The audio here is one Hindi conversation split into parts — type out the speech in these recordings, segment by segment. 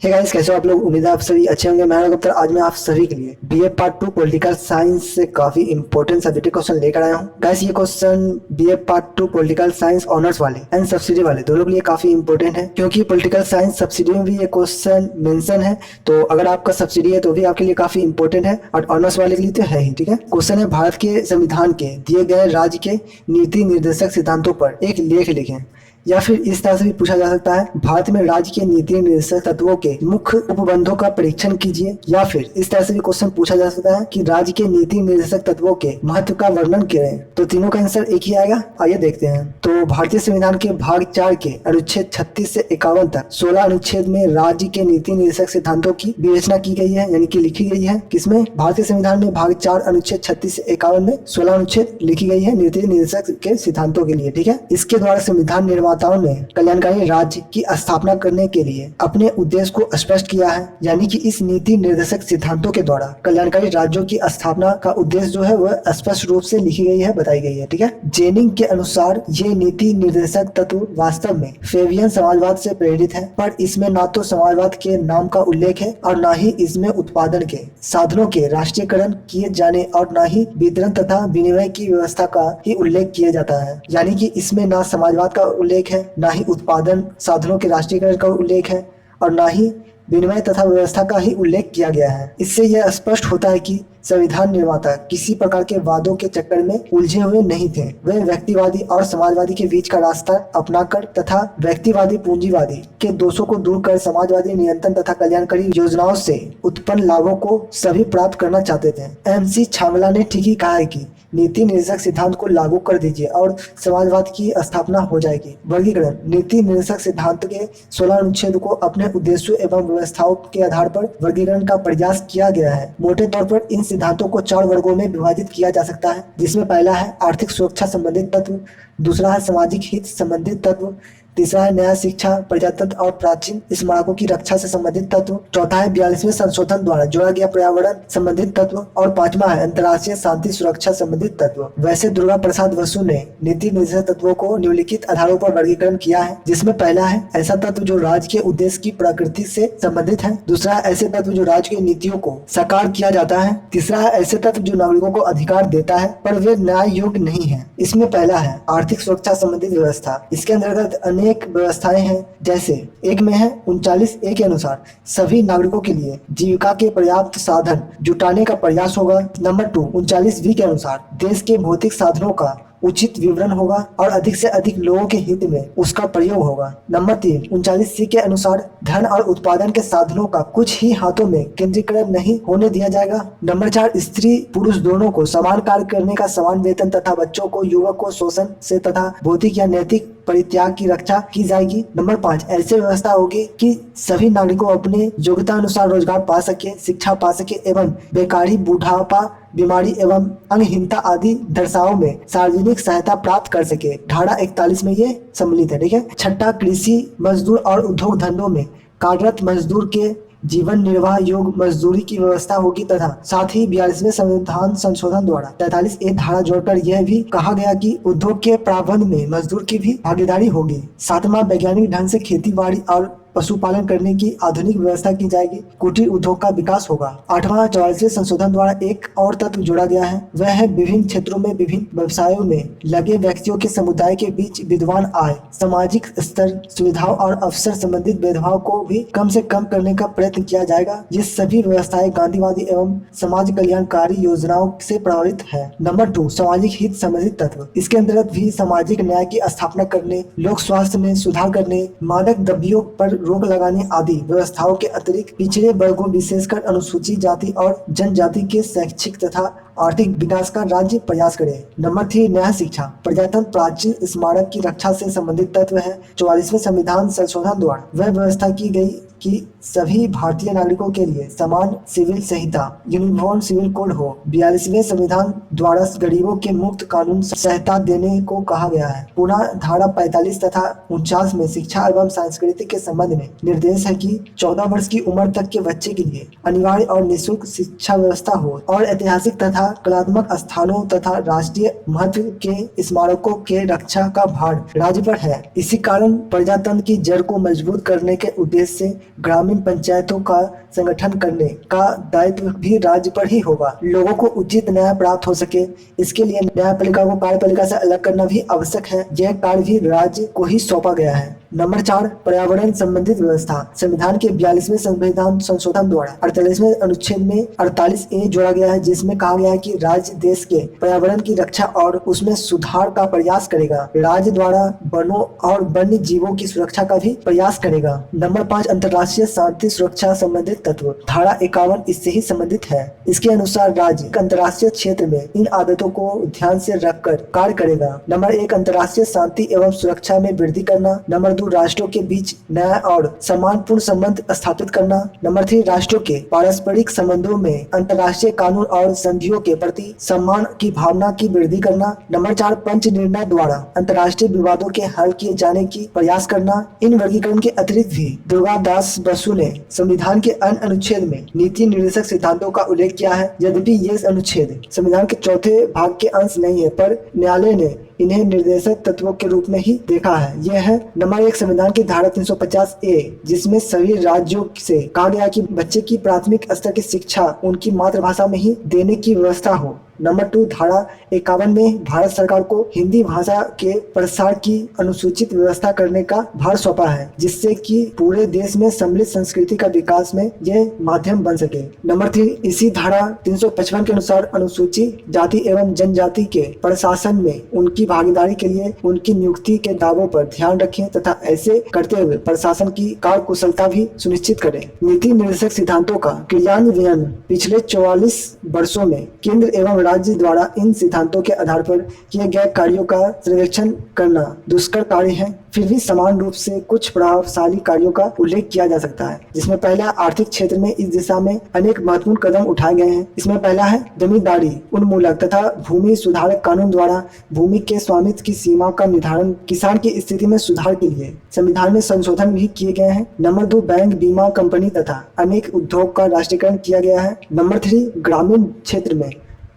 हे गाइस, कैसे हो आप लोग। उम्मीद है आप सभी अच्छे होंगे। मैं गुप्ता आज मैं आप सभी के लिए बीए पार्ट 2 पॉलिटिकल साइंस से काफी इंपॉर्टेंट सब्जेक्ट क्वेश्चन लेकर आया हूँ। गाइस, ये question BA part 2 political science honours वाले एंड सब्सिडी वाले दोनों के लिए काफी इंपॉर्टेंट है, क्योंकि पॉलिटिकल साइंस सब्सिडी में भी ये क्वेश्चन मेंशन है। तो अगर आपका सब्सिडी है तो भी आपके लिए काफी इंपॉर्टेंट है, और ऑनर्स वाले के लिए तो है ही। ठीक है, क्वेश्चन है भारत के संविधान के दिए गए राज्य के नीति निर्देशक सिद्धांतों पर एक लेख लिखें। या फिर इस तरह से भी पूछा जा सकता है, भारत में राज्य के नीति निर्देशक तत्वों के मुख्य उपबंधों का परीक्षण कीजिए। या फिर इस तरह से भी क्वेश्चन पूछा जा सकता है कि राज्य के नीति निर्देशक तत्वों के महत्व का वर्णन करें। तो तीनों का आंसर एक ही आएगा। आइए देखते हैं। तो भारतीय संविधान के भाग 4 के अनुच्छेद 36 से 51 तक 16 अनुच्छेद में राज्य के नीति निर्देशक सिद्धांतों की विवेचना की गई है, यानी कि लिखी गई है। किसमें? भारतीय संविधान में भाग 4 अनुच्छेद 36 से 51 में 16 अनुच्छेद लिखी गई है नीति निर्देशक के सिद्धांतों के लिए। ठीक है, इसके द्वारा संविधान निर्माताओं ने कल्याणकारी राज्य की स्थापना करने के लिए अपने उद्देश्य को स्पष्ट किया है। यानी कि इस नीति निर्देशक सिद्धांतों के द्वारा कल्याणकारी राज्यों की स्थापना का उद्देश्य जो है वह स्पष्ट रूप से लिखी गई है, बताई गई है। ठीक है, जेनिंग के अनुसार ये नीति निर्देशक तत्व वास्तव में फेबियन समाजवाद से प्रेरित है, पर इसमें न तो समाजवाद के नाम का उल्लेख है और न ही इसमें उत्पादन के साधनों के राष्ट्रीयकरण किए जाने और न ही वितरण तथा विनिमय की व्यवस्था का ही उल्लेख किया जाता है। यानी कि इसमें न समाजवाद का उल्लेख है, न ही उत्पादन साधनों के राष्ट्रीयकरण का उल्लेख है, और न ही विनिमय तथा व्यवस्था का ही उल्लेख किया गया है। इससे यह स्पष्ट होता है कि संविधान निर्माता किसी प्रकार के वादों के चक्कर में उलझे हुए नहीं थे। वे व्यक्तिवादी और समाजवादी के बीच का रास्ता अपनाकर तथा व्यक्तिवादी पूंजीवादी के दोषों को दूर कर समाजवादी नियंत्रण तथा कल्याणकारी योजनाओं से उत्पन्न लाभों को सभी प्राप्त करना चाहते थे। एम.सी. छामला ने ठीक ही कहा है कि नीति निर्देशक सिद्धांत को लागू कर दीजिए और समाजवाद की स्थापना हो जाएगी। वर्गीकरण: नीति निर्देशक सिद्धांत के 16 अनुच्छेद को अपने उद्देश्यों एवं व्यवस्थाओं के आधार पर वर्गीकरण का प्रयास किया गया है। मोटे तौर पर इन सिद्धांतों को 4 वर्गों में विभाजित किया जा सकता है, जिसमें पहला है आर्थिक सुरक्षा संबंधित तत्व, दूसरा है सामाजिक हित संबंधित तत्व, तीसरा है न्याय, शिक्षा, प्रजातंत्र और प्राचीन स्मारकों की रक्षा से संबंधित तत्व, चौथा है 42वें संशोधन द्वारा जोड़ा गया पर्यावरण संबंधित तत्व, और पांचवा है अंतर्राष्ट्रीय शांति सुरक्षा संबंधित तत्व। वैसे दुर्गा प्रसाद बसु ने नीति निर्देशक तत्वों को निम्नलिखित आधारों पर वर्गीकरण किया है, जिसमें पहला है ऐसा तत्व जो राज्य के उद्देश्य की प्रकृति से संबंधित है, दूसरा है ऐसे तत्व जो राज्य की नीतियों को साकार किया जाता है, तीसरा है ऐसे तत्व जो नागरिकों को अधिकार देता है पर वे न्याय योग्य नहीं है। इसमें पहला है आर्थिक सुरक्षा संबंधित व्यवस्था। इसके अंतर्गत अनेक व्यवस्थाएं हैं, जैसे एक में है 39A के अनुसार सभी नागरिकों के लिए जीविका के पर्याप्त साधन जुटाने का प्रयास होगा। नंबर 2 39B के अनुसार देश के भौतिक साधनों का उचित विवरण होगा और अधिक से अधिक लोगों के हित में उसका प्रयोग होगा। नंबर 3 39C के अनुसार धन और उत्पादन के साधनों का कुछ ही हाथों में केंद्रीकरण नहीं होने दिया जाएगा। नंबर 4 स्त्री पुरुष दोनों को समान कार्य करने का समान वेतन तथा बच्चों को युवक को शोषण से तथा भौतिक या नैतिक परित्याग की रक्षा की जाएगी। नंबर 5 ऐसी व्यवस्था होगी कि सभी नागरिकों अपने योग्यता अनुसार रोजगार पा सके, शिक्षा पा सके एवं बेकारी, बुढ़ापा, बीमारी एवं अंगहीनता आदि दर्शाओं में सार्वजनिक सहायता प्राप्त कर सके। धारा 41 में ये सम्मिलित है। ठीक है, छठा कृषि मजदूर और उद्योग धंधों में कार्यरत मजदूर के जीवन निर्वाह योग्य मजदूरी की व्यवस्था होगी तथा साथ ही 42वें संविधान संशोधन द्वारा 43A धारा जोड़कर यह भी कहा गया कि उद्योग के प्रबंध में मजदूर की भी भागीदारी होगी। सातवां वैज्ञानिक ढंग से खेती बाड़ी और पशुपालन करने की आधुनिक व्यवस्था की जाएगी। कुटीर उद्योग का विकास होगा। 8वां 44वें संशोधन द्वारा एक और तत्व जोड़ा गया है, वह है विभिन्न क्षेत्रों में विभिन्न व्यवसायों में लगे व्यक्तियों के समुदाय के बीच विद्यमान आय, सामाजिक स्तर, सुविधाओं और अवसर संबंधित भेदभाव को भी कम से कम करने का प्रयत्न किया जाएगा। ये सभी व्यवस्थाएं गांधीवादी एवं समाज कल्याणकारी योजनाओं से प्रभावित है। नंबर 2 सामाजिक हित संबंधित तत्व। इसके अंतर्गत भी सामाजिक न्याय की स्थापना करने, लोक स्वास्थ्य में सुधार करने, मादक द्रव्यों पर रोक लगाने आदि व्यवस्थाओं के अतिरिक्त पिछड़े वर्गों विशेषकर अनुसूचित जाति और जनजाति के शैक्षिक तथा आर्थिक विकास का राज्य प्रयास करे। नंबर 3 न्याय, शिक्षा, प्रजातंत्र, प्राचीन स्मारक की रक्षा से संबंधित तत्व है। 44वें संविधान संशोधन द्वारा वह व्यवस्था की गई कि सभी भारतीय नागरिकों के लिए समान सिविल संहिता यूनिफॉर्म सिविल कोड हो। 42वें संविधान द्वारा गरीबों के मुफ्त कानून सहायता देने को कहा गया है। पुनः धारा 45 तथा 49 में शिक्षा एवं संस्कृति के संबंध में निर्देश है कि 14 वर्ष की उम्र तक के बच्चे के लिए अनिवार्य और निःशुल्क शिक्षा व्यवस्था हो और ऐतिहासिक तथा कलात्मक स्थानों तथा राष्ट्रीय महत्व के स्मारकों के रक्षा का भार राज्य पर है। इसी कारण प्रजातंत्र की जड़ को मजबूत करने के उद्देश्य से ग्रामीण पंचायतों का संगठन करने का दायित्व भी राज्य पर ही होगा। लोगों को उचित न्याय प्राप्त हो सके, इसके लिए न्यायपालिका को कार्यपालिका से अलग करना भी आवश्यक है। यह कार्य भी राज्य को ही सौंपा गया है। नंबर 4, पर्यावरण संबंधित व्यवस्था। संविधान के 42वें संविधान संशोधन द्वारा 48वें अनुच्छेद में 48A जोड़ा गया है, जिसमें कहा गया है कि राज्य देश के पर्यावरण की रक्षा और उसमें सुधार का प्रयास करेगा। राज्य द्वारा वनों और वन्य जीवों की सुरक्षा का भी प्रयास करेगा। नंबर 5, अंतर्राष्ट्रीय शांति सुरक्षा संबंधित तत्व। धारा 51 इससे ही संबंधित है। इसके अनुसार राज्य अंतर्राष्ट्रीय क्षेत्र में इन आदतों को ध्यान से रखकर कार्य करेगा। नंबर 1, अंतर्राष्ट्रीय शांति एवं सुरक्षा में वृद्धि करना। नंबर 2, राष्ट्रों के बीच न्याय और सम्मानपूर्ण संबंध स्थापित करना। नंबर 3, राष्ट्रों के पारस्परिक संबंधों में अंतर्राष्ट्रीय कानून और संधियों के प्रति सम्मान की भावना की वृद्धि करना। नंबर 4, पंच निर्णय द्वारा अंतर्राष्ट्रीय विवादों के हल किए जाने की प्रयास करना। इन वर्गीकरण के अतिरिक्त भी दुर्गादास बसु ने संविधान के अन्य अनुच्छेद में नीति निर्देशक सिद्धांतों का उल्लेख किया है। यद्यपि ये अनुच्छेद संविधान के चौथे भाग के अंश नहीं है, पर न्यायालय ने इन्हें निर्देशक तत्वों के रूप में ही देखा है। यह है नंबर 1, संविधान की धारा 350A, जिसमें सभी राज्यों से कहा गया कि बच्चे की प्राथमिक स्तर की शिक्षा उनकी मातृभाषा में ही देने की व्यवस्था हो। नंबर 2, धारा 51 में भारत सरकार को हिंदी भाषा के प्रसार की अनुसूचित व्यवस्था करने का भार सौंपा है, जिससे कि पूरे देश में सम्मिलित संस्कृति का विकास में यह माध्यम बन सके। नंबर 3, इसी धारा 355 के अनुसार अनुसूचित जाति एवं जनजाति के प्रशासन में उनकी भागीदारी के लिए उनकी नियुक्ति के दावों पर ध्यान रखें तथा ऐसे करते हुए प्रशासन की कार्यकुशलता भी सुनिश्चित करें। नीति निर्देशक सिद्धांतों का क्रियान्वयन पिछले 44 वर्षों में केंद्र एवं राज्य द्वारा इन सिद्धांतों के आधार पर किए गए कार्यों का सर्वेक्षण करना दुष्कर कार्य है। फिर भी समान रूप से कुछ प्रभावशाली कार्यों का उल्लेख किया जा सकता है, जिसमें पहला आर्थिक क्षेत्र में इस दिशा में अनेक महत्वपूर्ण कदम उठाए गए हैं। इसमें पहला है जमींदारी उन्मूलक तथा भूमि सुधारक कानून द्वारा भूमि के स्वामित्व की सीमा का निर्धारण, किसान की स्थिति में सुधार के लिए संविधान में संशोधन भी किए गए हैं। नंबर 2, बैंक, बीमा कंपनी तथा अनेक उद्योग का राष्ट्रीयकरण किया गया है। नंबर 3, ग्रामीण क्षेत्र में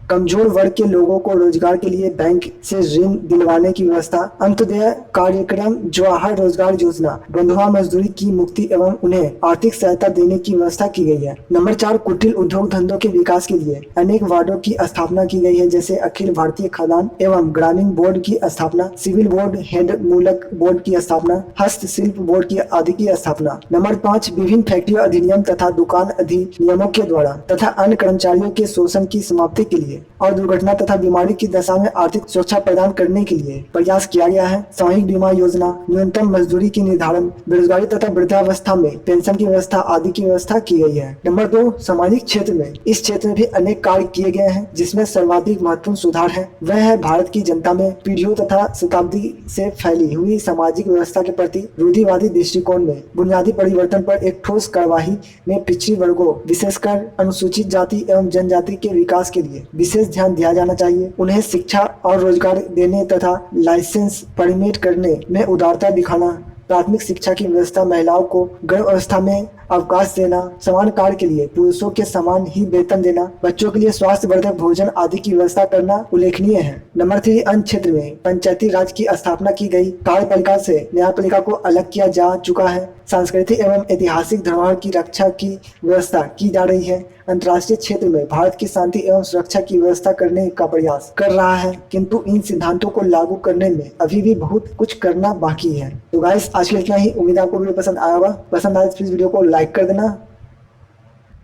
कमजोर वर्ग के लोगों को रोजगार के लिए बैंक से ऋण दिलवाने की व्यवस्था। अंत्योदय कार्यक्रम, जवाहर रोजगार योजना, बंधुआ मजदूरी की मुक्ति एवं उन्हें आर्थिक सहायता देने की व्यवस्था की गई है। नंबर 4, कुटीर उद्योग धंधों के विकास के लिए अनेक वार्डों की स्थापना की गई है, जैसे अखिल भारतीय खाद्यान्न एवं ग्रामीण बोर्ड की स्थापना, सिविल बोर्ड, हेड मूलक बोर्ड की स्थापना, हस्तशिल्प बोर्ड की आदि की स्थापना। नंबर 5, विभिन्न फैक्ट्री अधिनियम तथा दुकान अधिनियमों के द्वारा तथा अन्य कर्मचारियों के शोषण की समाप्ति के लिए और दुर्घटना तथा बीमारी की दशा में आर्थिक सुरक्षा प्रदान करने के लिए प्रयास किया गया है। सामूहिक बीमा योजना, न्यूनतम मजदूरी की निर्धारण, बेरोजगारी तथा वृद्धावस्था में पेंशन की व्यवस्था आदि की व्यवस्था की गई है। नंबर 2, सामाजिक क्षेत्र में इस क्षेत्र में भी अनेक कार्य किए गए हैं, जिसमें सर्वाधिक महत्वपूर्ण सुधार है वह है भारत की जनता में पीढ़ियों तथा शताब्दी से फैली हुई सामाजिक व्यवस्था के प्रति रूढ़िवादी दृष्टिकोण में बुनियादी परिवर्तन पर एक ठोस कार्यवाही में पिछड़ी वर्गों, विशेषकर अनुसूचित जाति एवं जनजाति के विकास के लिए विशेष ध्यान दिया जाना चाहिए। उन्हें शिक्षा और रोजगार देने तथा लाइसेंस परमिट करने में उदारता दिखाना, प्राथमिक शिक्षा की व्यवस्था, महिलाओं को गर्भ अवस्था में अवकाश देना, समान कार्य के लिए पुरुषों के समान ही वेतन देना, बच्चों के लिए स्वास्थ्यवर्धक भोजन आदि की व्यवस्था करना उल्लेखनीय है। नंबर 3, अन्य क्षेत्र में पंचायती राज की स्थापना की गई, कार्यपालिका से न्यायपालिका को अलग किया जा चुका है, सांस्कृतिक एवं ऐतिहासिक धरोहर की रक्षा की व्यवस्था की जा रही है, अंतर्राष्ट्रीय क्षेत्र में भारत की शांति एवं सुरक्षा की व्यवस्था करने का प्रयास कर रहा है, किंतु इन सिद्धांतों को लागू करने में अभी भी बहुत कुछ करना बाकी है। तो गाइस, आज के इतना ही। उम्मीद आपको वीडियो पसंद आया होगा। पसंद आए तो प्लीज वीडियो को लाइक कर देना